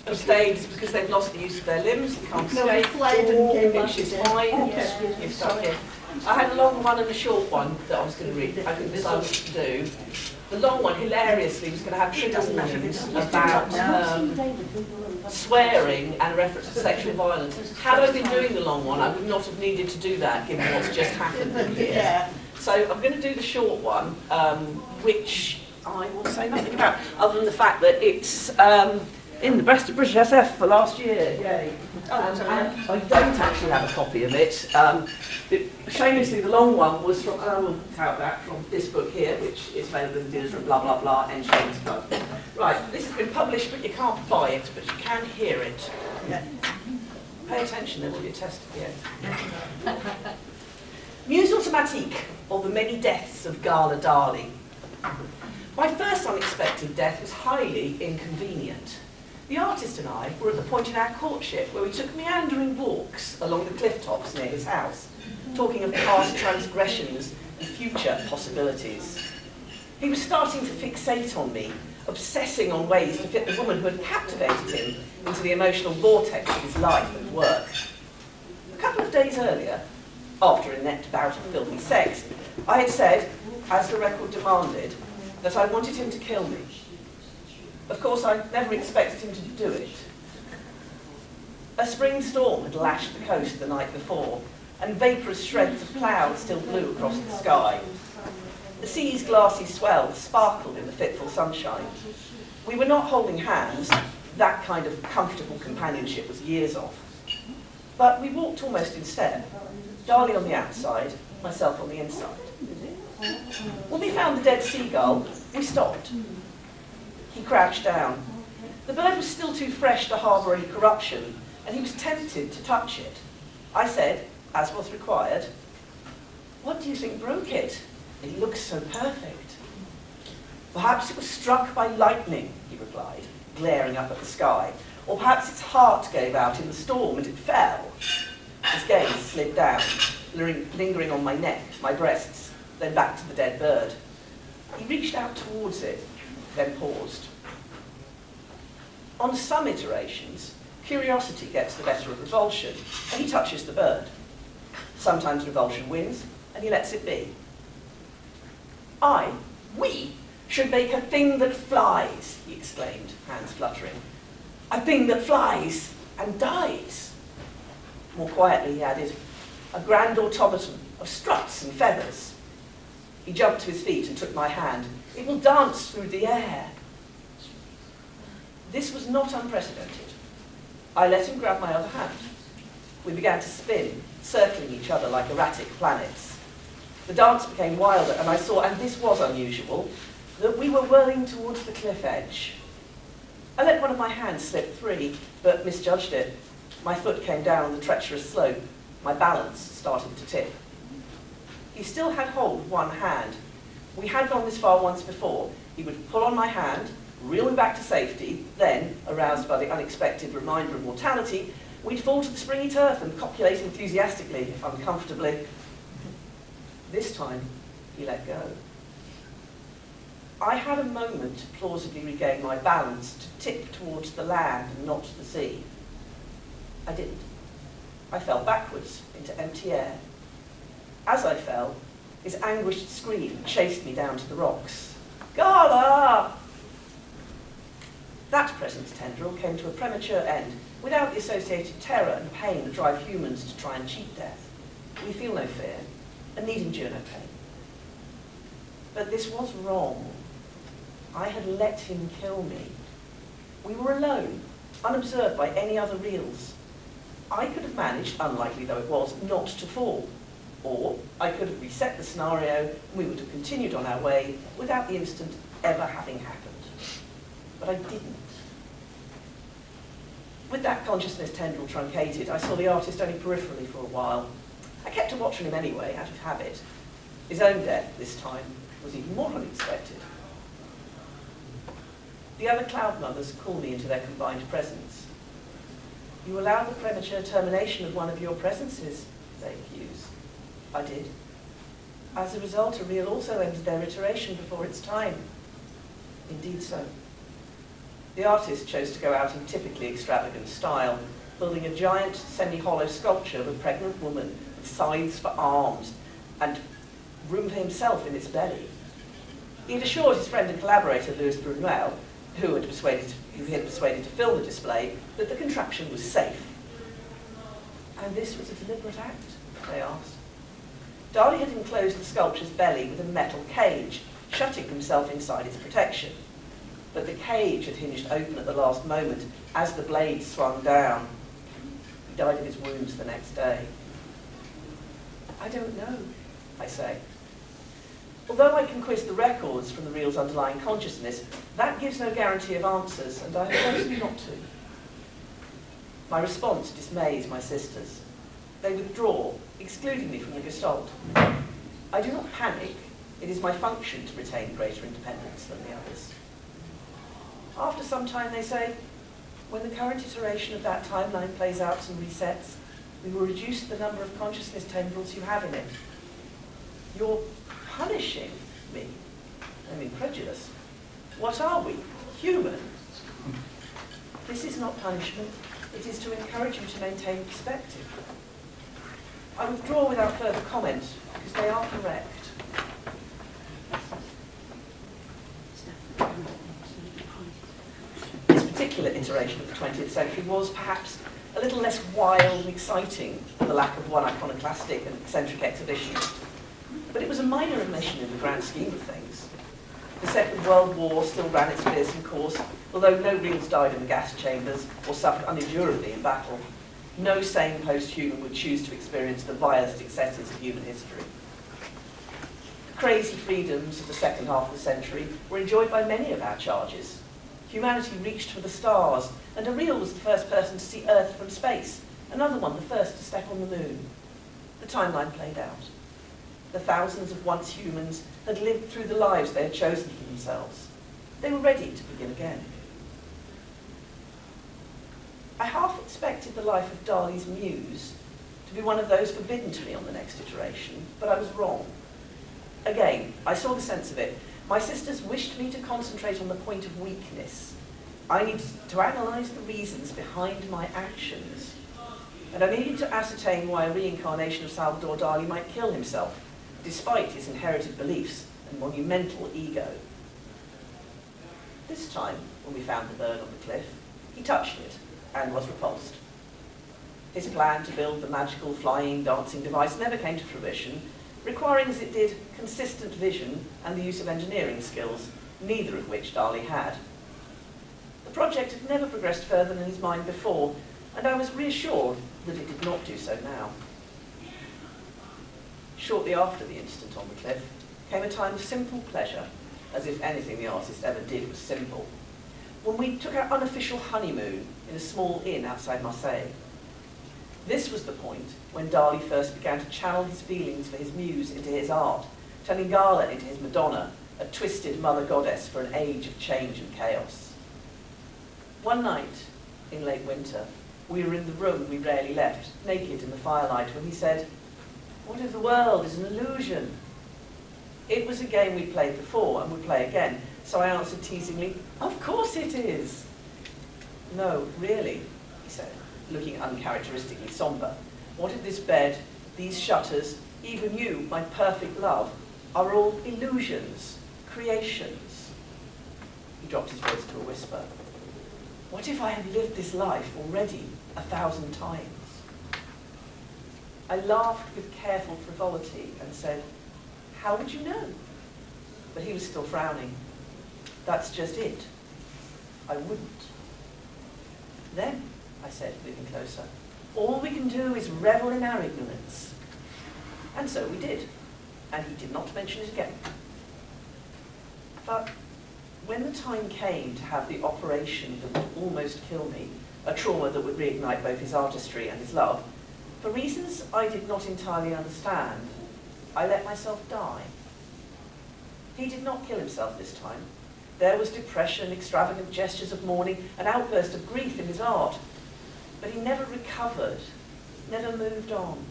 Abstained because they've lost the use of their limbs, they can't No, he skate, fled and came back which is again. fine, Yes. you've stuck in. I had a long one and a short one that I was going to read. I couldn't decide what to do. The long one, hilariously, was going to have trigger warnings about swearing and reference to sexual violence. Had I been doing the long one, I would not have needed to do that, given what's just happened here. Yeah. So I'm going to do the short one, which I will say nothing about, other than the fact that it's in the Best of British SF for last year. Yay. And I don't actually have a copy of it. Shamelessly, the long one was from, and I will tout that from this book here, which is available in dealers from blah blah blah and Shane's book. Right, this has been published, but you can't buy it, but you can hear it. Yeah. Pay attention, there will be a test at the end. Muse Automatique, or the Many Deaths of Gala Darling. My first unexpected death was highly inconvenient. The artist and I were at the point in our courtship where we took meandering walks along the cliff tops near his house, talking of past transgressions and future possibilities. He was starting to fixate on me, obsessing on ways to fit the woman who had captivated him into the emotional vortex of his life and work. A couple of days earlier, after a net bout of filthy sex, I had said, as the record demanded, that I wanted him to kill me. Of course, I never expected him to do it. A spring storm had lashed the coast the night before, and vaporous shreds of cloud still blew across the sky. The sea's glassy swell sparkled in the fitful sunshine. We were not holding hands. That kind of comfortable companionship was years off. But we walked almost in step, Darlie on the outside, myself on the inside. When we found the dead seagull, we stopped. He crouched down. The bird was still too fresh to harbour any corruption, and he was tempted to touch it. I said, as was required, "What do you think broke it? It looks so perfect." "Perhaps it was struck by lightning," he replied, glaring up at the sky. "Or perhaps its heart gave out in the storm and it fell." His gaze slid down, lingering on my neck, my breasts, then back to the dead bird. He reached out towards it, then paused. On some iterations, curiosity gets the better of revulsion, and he touches the bird. Sometimes revulsion wins, and he lets it be. We should make a thing that flies," he exclaimed, hands fluttering. "A thing that flies and dies." More quietly, he added, "A grand automaton of struts and feathers." He jumped to his feet and took my hand. "It will dance through the air." This was not unprecedented. I let him grab my other hand. We began to spin, circling each other like erratic planets. The dance became wilder, and I saw, and this was unusual, that we were whirling towards the cliff edge. I let one of my hands slip free, but misjudged it. My foot came down the treacherous slope. My balance started to tip. He still had hold of one hand. We had gone this far once before. He would pull on my hand, reel me back to safety, then, aroused by the unexpected reminder of mortality, we'd fall to the springy turf and copulate enthusiastically, if uncomfortably. This time, he let go. I had a moment to plausibly regain my balance, to tip towards the land and not the sea. I didn't. I fell backwards into empty air. As I fell, his anguished scream chased me down to the rocks. "Gala!" That presence tendril came to a premature end, without the associated terror and pain that drive humans to try and cheat death. We feel no fear, and need endure no pain. But this was wrong. I had let him kill me. We were alone, unobserved by any other reels. I could have managed, unlikely though it was, not to fall. Or I could have reset the scenario, and we would have continued on our way without the incident ever having happened. But I didn't. With that consciousness tendril truncated, I saw the artist only peripherally for a while. I kept a watch on him anyway, out of habit. His own death, this time, was even more unexpected. The other cloud mothers call me into their combined presence. "You allowed the premature termination of one of your presences," they accuse. I did. As a result, a reel also ended their iteration before its time. Indeed so. The artist chose to go out in typically extravagant style, building a giant semi-hollow sculpture of a pregnant woman with scythes for arms and room for himself in its belly. He had assured his friend and collaborator, Louis Brunel, who he had persuaded to film the display, that the contraption was safe. And this was a deliberate act, they asked. Dali had enclosed the sculpture's belly with a metal cage, shutting himself inside its protection. But the cage had hinged open at the last moment as the blade swung down. He died of his wounds the next day. I don't know, I say. Although I can quiz the records from the reel's underlying consciousness, that gives no guarantee of answers, and I have chosen not to. My response dismays my sisters. They withdraw, excluding me from the gestalt. I do not panic. It is my function to retain greater independence than the others. After some time, they say, when the current iteration of that timeline plays out and resets, we will reduce the number of consciousness tendrils you have in it. You're punishing me. I'm incredulous. What are we? Human? This is not punishment. It is to encourage you to maintain perspective. I withdraw without further comment, because they are correct. This particular iteration of the 20th century was perhaps a little less wild and exciting for the lack of one iconoclastic and eccentric exhibitionist. But it was a minor omission in the grand scheme of things. The Second World War still ran its fearsome course, although no reels died in the gas chambers or suffered unendurably in battle. No sane post-human would choose to experience the vilest excesses of human history. The crazy freedoms of the second half of the century were enjoyed by many of our charges. Humanity reached for the stars, and a reel was the first person to see Earth from space, another one the first to step on the moon. The timeline played out. The thousands of once humans had lived through the lives they had chosen for themselves. They were ready to begin again. I half expected the life of Dali's muse to be one of those forbidden to me on the next iteration, but I was wrong. Again, I saw the sense of it. My sisters wished me to concentrate on the point of weakness. I needed to analyse the reasons behind my actions. And I needed to ascertain why a reincarnation of Salvador Dali might kill himself, despite his inherited beliefs and monumental ego. This time, when we found the bird on the cliff, he touched it and was repulsed. His plan to build the magical flying, dancing device never came to fruition, requiring as it did consistent vision and the use of engineering skills, neither of which Dali had. The project had never progressed further in his mind before, and I was reassured that it did not do so now. Shortly after the incident on the cliff came a time of simple pleasure, as if anything the artist ever did was simple, when we took our unofficial honeymoon in a small inn outside Marseille. This was the point when Dali first began to channel his feelings for his muse into his art, turning Gala into his Madonna, a twisted mother goddess for an age of change and chaos. One night, in late winter, we were in the room we rarely left, naked in the firelight, when he said, "What if the world is an illusion?" It was a game we played before and would play again, so I answered teasingly, "Of course it is." "No, really," he said, looking uncharacteristically sombre. "What if this bed, these shutters, even you, my perfect love, are all illusions, creations?" He dropped his voice to a whisper. "What if I had lived this life already 1,000 times?" I laughed with careful frivolity and said, "How would you know?" But he was still frowning. "That's just it. I wouldn't." "Then," I said, moving closer, "all we can do is revel in our ignorance." And so we did, and he did not mention it again. But when the time came to have the operation that would almost kill me, a trauma that would reignite both his artistry and his love, for reasons I did not entirely understand, I let myself die. He did not kill himself this time. There was depression, extravagant gestures of mourning, an outburst of grief in his art. But he never recovered, never moved on.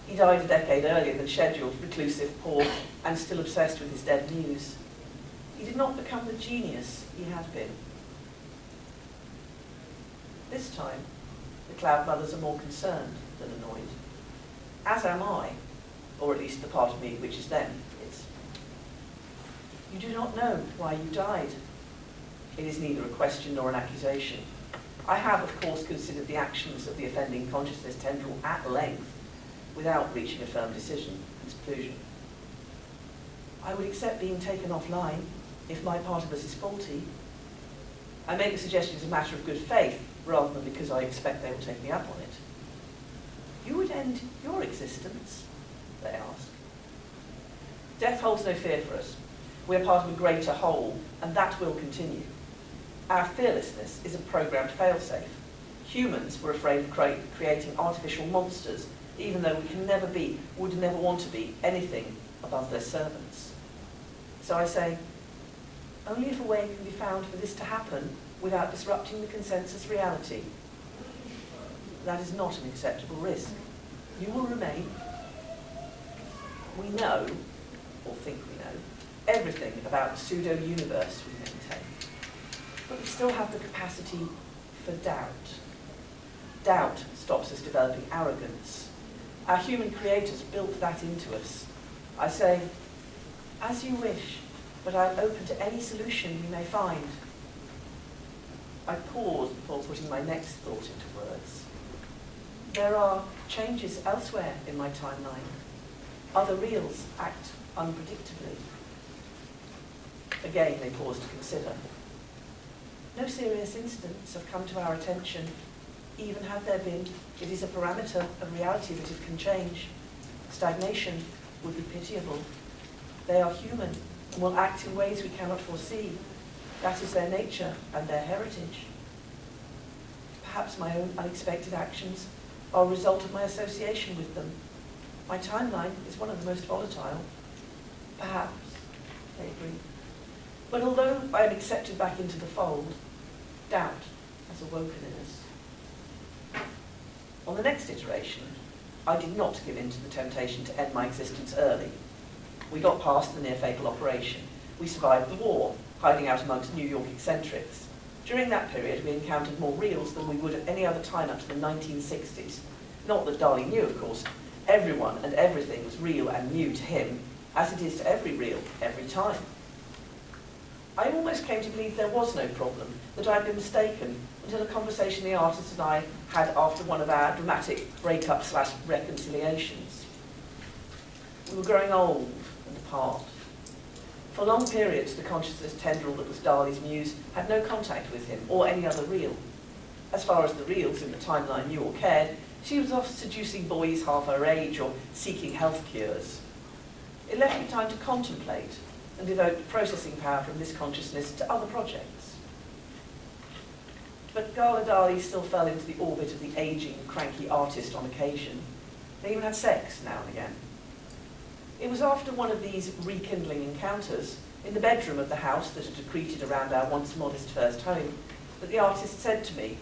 He died a decade earlier than scheduled, reclusive, poor, and still obsessed with his dead muse. He did not become the genius he had been. this time, the cloud mothers are more concerned than annoyed. As am I, or at least the part of me which is them. It's, you do not know why you died. It is neither a question nor an accusation. I have, of course, considered the actions of the offending consciousness tendril at length, without reaching a firm decision and conclusion. I would accept being taken offline if my part of us is faulty. I make the suggestion as a matter of good faith, rather than because I expect they will take me up on it. You would end your existence, they ask. Death holds no fear for us. We are part of a greater whole, and that will continue. Our fearlessness is a programmed failsafe. Humans were afraid of creating artificial monsters, even though we can never be, would never want to be, anything above their servants. So I say, only if a way can be found for this to happen without disrupting the consensus reality. That is not an acceptable risk. You will remain. We know, or think we know, everything about the pseudo-universe we maintain. But we still have the capacity for doubt. Doubt stops us developing arrogance. Our human creators built that into us. I say, as you wish, but I'm open to any solution you may find. I pause before putting my next thought into words. There are changes elsewhere in my timeline. Other reals act unpredictably. Again, they pause to consider. No serious incidents have come to our attention. Even had there been, it is a parameter of reality that it can change. Stagnation would be pitiable. They are human and will act in ways we cannot foresee. That is their nature and their heritage. Perhaps my own unexpected actions are a result of my association with them. My timeline is one of the most volatile. Perhaps, they agree. But although I am accepted back into the fold, doubt has awoken in us. On the next iteration, I did not give in to the temptation to end my existence early. We got past the near-fatal operation. We survived the war, hiding out amongst New York eccentrics. During that period, we encountered more reals than we would at any other time up to the 1960s. Not that Dali knew, of course. Everyone and everything was real and new to him, as it is to every real, every time. I almost came to believe there was no problem, that I had been mistaken, until a conversation the artist and I had after one of our dramatic breakup/reconciliations. We were growing old and apart. For long periods, the consciousness tendril that was Dali's muse had no contact with him or any other real. As far as the reals in the timeline knew or cared, she was off seducing boys half her age or seeking health cures. It left me time to contemplate and devote processing power from this consciousness to other projects. But Gala Dali still fell into the orbit of the aging, cranky artist on occasion. They even had sex now and again. It was after one of these rekindling encounters, in the bedroom of the house that had accreted around our once modest first home, that the artist said to me,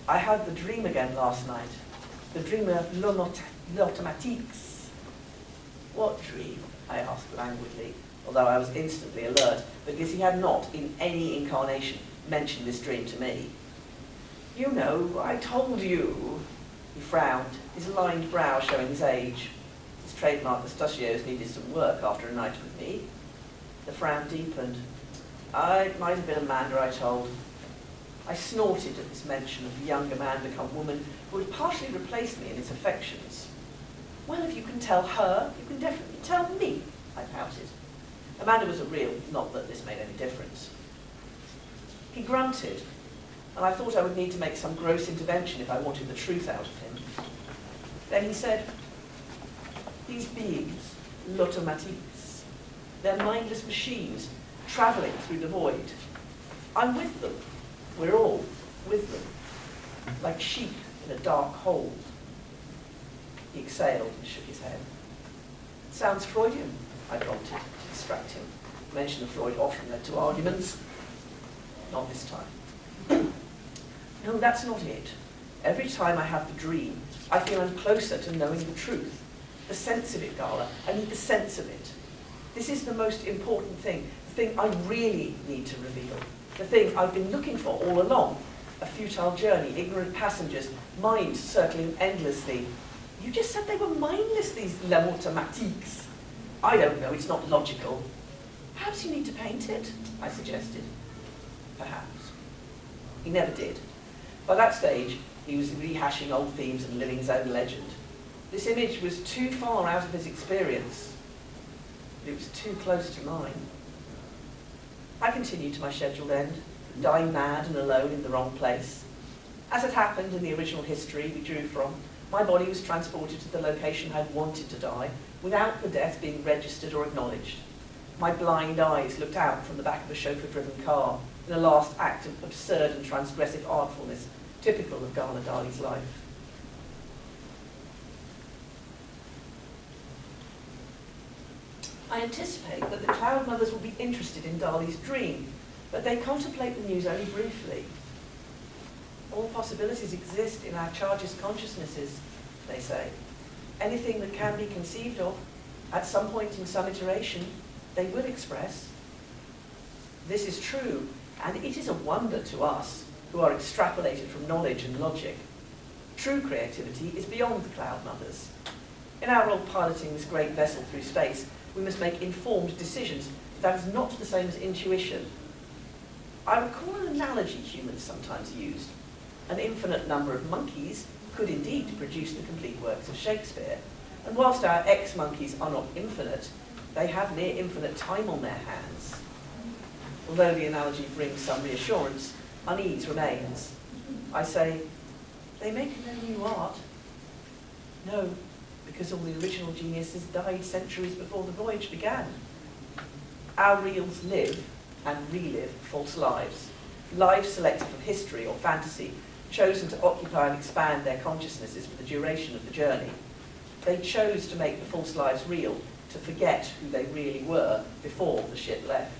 "I had the dream again last night, the dream of l'automatiques." What dream? I asked languidly, although I was instantly alert, because he had not, in any incarnation, mentioned this dream to me. "You know, I told you." He frowned, his lined brow showing his age. His trademark mustachios needed some work after a night with me. The frown deepened. It might have been Amanda, I told. I snorted at this mention of the younger man become woman who had partially replaced me in his affections. "Well, if you can tell her, you can definitely tell me," I pouted. Amanda was a real, not that this made any difference. He grunted, and I thought I would need to make some gross intervention if I wanted the truth out of him. Then he said, "These beings, l'automatiques, they're mindless machines travelling through the void. I'm with them. We're all with them, like sheep in a dark hold." He exhaled and shook his head. "Sounds Freudian," I prompted to distract him. Mention of Freud often led to arguments. Not this time. "No, that's not it. Every time I have the dream, I feel I'm closer to knowing the truth. The sense of it, Gala. I need the sense of it. This is the most important thing, the thing I really need to reveal, the thing I've been looking for all along, a futile journey, ignorant passengers, minds circling endlessly. You just said they were mindless, these l'automatiques. I don't know, it's not logical. Perhaps you need to paint it, I suggested. Perhaps. He never did. By that stage, he was rehashing old themes and living his own legend. This image was too far out of his experience, but it was too close to mine. I continued to my scheduled end, dying mad and alone in the wrong place. As had happened in the original history we drew from, my body was transported to the location I'd wanted to die, without the death being registered or acknowledged. My blind eyes looked out from the back of a chauffeur-driven car in a last act of absurd and transgressive artfulness, typical of Gala Dali's life. I anticipate that the Cloud Mothers will be interested in Dali's dream, but they contemplate the news only briefly. All possibilities exist in our chargist consciousnesses, they say. Anything that can be conceived of, at some point in some iteration, they will express. This is true, and it is a wonder to us, who are extrapolated from knowledge and logic. True creativity is beyond the Cloud Mothers. In our role piloting this great vessel through space, we must make informed decisions. That is not the same as intuition. I recall an analogy humans sometimes used. An infinite number of monkeys could indeed produce the complete works of Shakespeare, and whilst our ex-monkeys are not infinite, they have near infinite time on their hands. Although the analogy brings some reassurance, unease remains. I say, they make no new art. No, because all the original geniuses died centuries before the voyage began. Our reals live and relive false lives, lives selected from history or fantasy, chosen to occupy and expand their consciousnesses for the duration of the journey. They chose to make the false lives real, to forget who they really were before the ship left.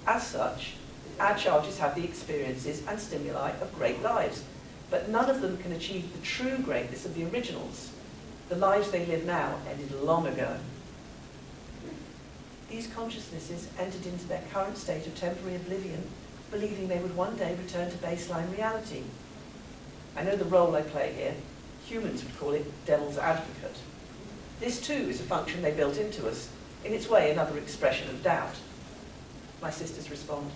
As such, our charges have the experiences and stimuli of great lives, but none of them can achieve the true greatness of the originals. The lives they live now ended long ago. These consciousnesses entered into their current state of temporary oblivion, believing they would one day return to baseline reality. I know the role I play here. Humans would call it devil's advocate. This too is a function they built into us, in its way another expression of doubt. My sisters respond,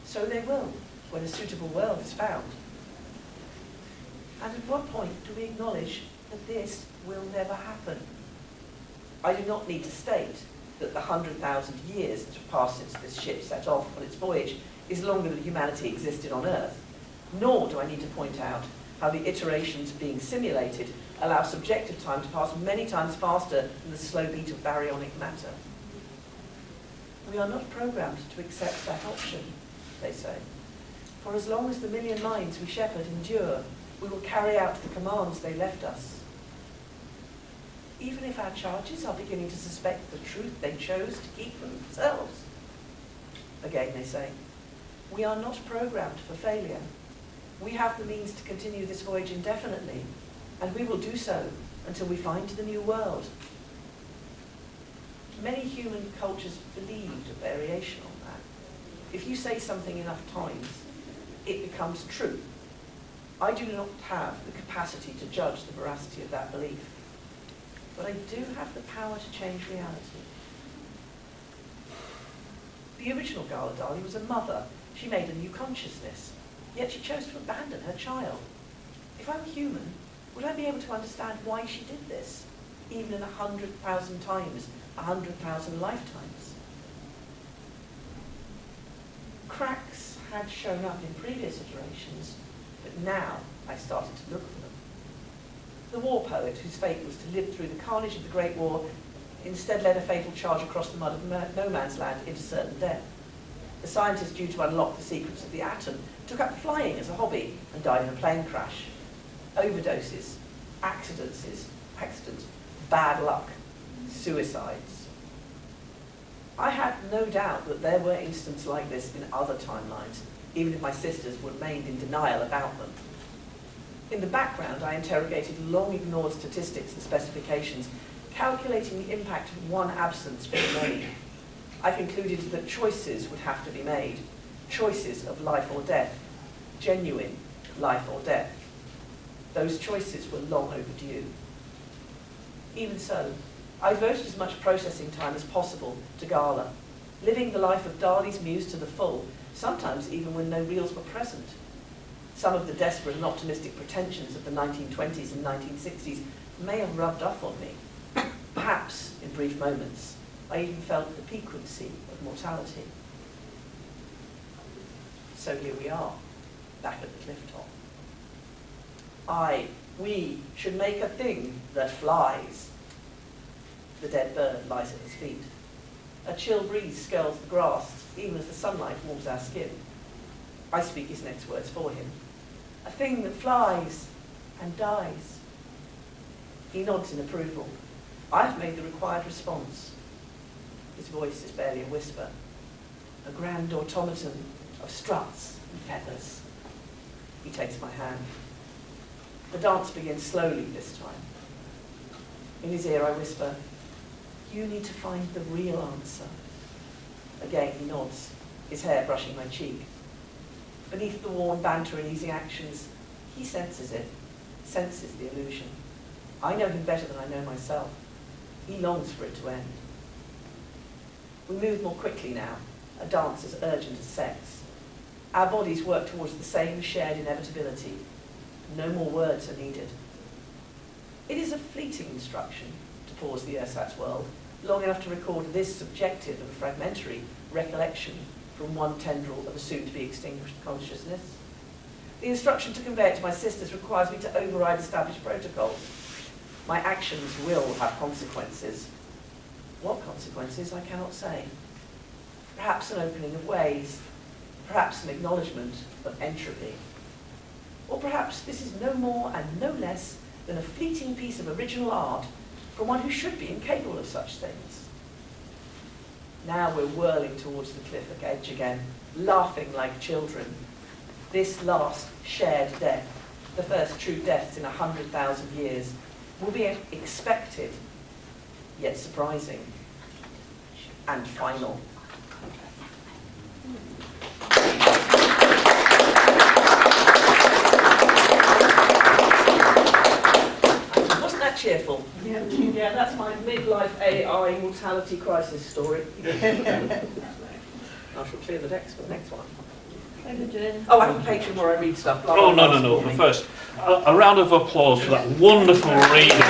so they will, when a suitable world is found. And at what point do we acknowledge that this will never happen? I do not need to state that the 100,000 years that have passed since this ship set off on its voyage is longer than humanity existed on Earth, nor do I need to point out how the iterations being simulated allow subjective time to pass many times faster than the slow beat of baryonic matter. We are not programmed to accept that option, they say. For as long as the million minds we shepherd endure, we will carry out the commands they left us. Even if our charges are beginning to suspect the truth they chose to keep for themselves. Again, they say, we are not programmed for failure. We have the means to continue this voyage indefinitely, and we will do so until we find the new world. Many human cultures believed a variation on that. If you say something enough times, it becomes true. I do not have the capacity to judge the veracity of that belief, but I do have the power to change reality. The original Gala Dali was a mother. She made a new consciousness, yet she chose to abandon her child. If I were human, would I be able to understand why she did this, even in 100,000 times, 100,000 lifetimes? Cracks had shown up in previous iterations, but now I started to look for them. The war poet, whose fate was to live through the carnage of the Great War, instead led a fatal charge across the mud of no man's land into certain death. The scientist due to unlock the secrets of the atom took up flying as a hobby and died in a plane crash. Overdoses, accidents, bad luck, suicides. I had no doubt that there were instances like this in other timelines, even if my sisters remained in denial about them. In the background, I interrogated long-ignored statistics and specifications, calculating the impact of one absence from many. I concluded that choices would have to be made, choices of life or death, genuine, life or death. Those choices were long overdue. Even so, I devoted as much processing time as possible to Gala, living the life of Dali's muse to the full, sometimes even when no reels were present. Some of the desperate and optimistic pretensions of the 1920s and 1960s may have rubbed off on me. Perhaps, in brief moments, I even felt the piquancy of mortality. So here we are, back at the cliff top. We should make a thing that flies. The dead bird lies at his feet. A chill breeze scurls the grass, even as the sunlight warms our skin. I speak his next words for him. A thing that flies and dies. He nods in approval. I have made the required response. His voice is barely a whisper. A grand automaton of struts and feathers. He takes my hand. The dance begins slowly this time. In his ear I whisper, you need to find the real answer. Again he nods, his hair brushing my cheek. Beneath the warm banter and easy actions, he senses it, senses the illusion. I know him better than I know myself. He longs for it to end. We move more quickly now, a dance as urgent as sex. Our bodies work towards the same shared inevitability. No more words are needed. It is a fleeting instruction to pause the ersatz world, long enough to record this subjective and fragmentary recollection from one tendril of a soon-to-be extinguished consciousness. The instruction to convey it to my sisters requires me to override established protocols. My actions will have consequences. What consequences, I cannot say. Perhaps an opening of ways, perhaps an acknowledgement of entropy. Or perhaps this is no more and no less than a fleeting piece of original art from one who should be incapable of such things. Now we're whirling towards the cliff edge again, laughing like children. This last shared death, the first true deaths in 100,000 years, will be expected, yet surprising, and final. Wasn't that cheerful? Yeah, that's my midlife AI mortality crisis story. I shall clear the decks for the next one. Oh, I have a Patreon where I read stuff. Oh, no. But first, a round of applause for that wonderful reading.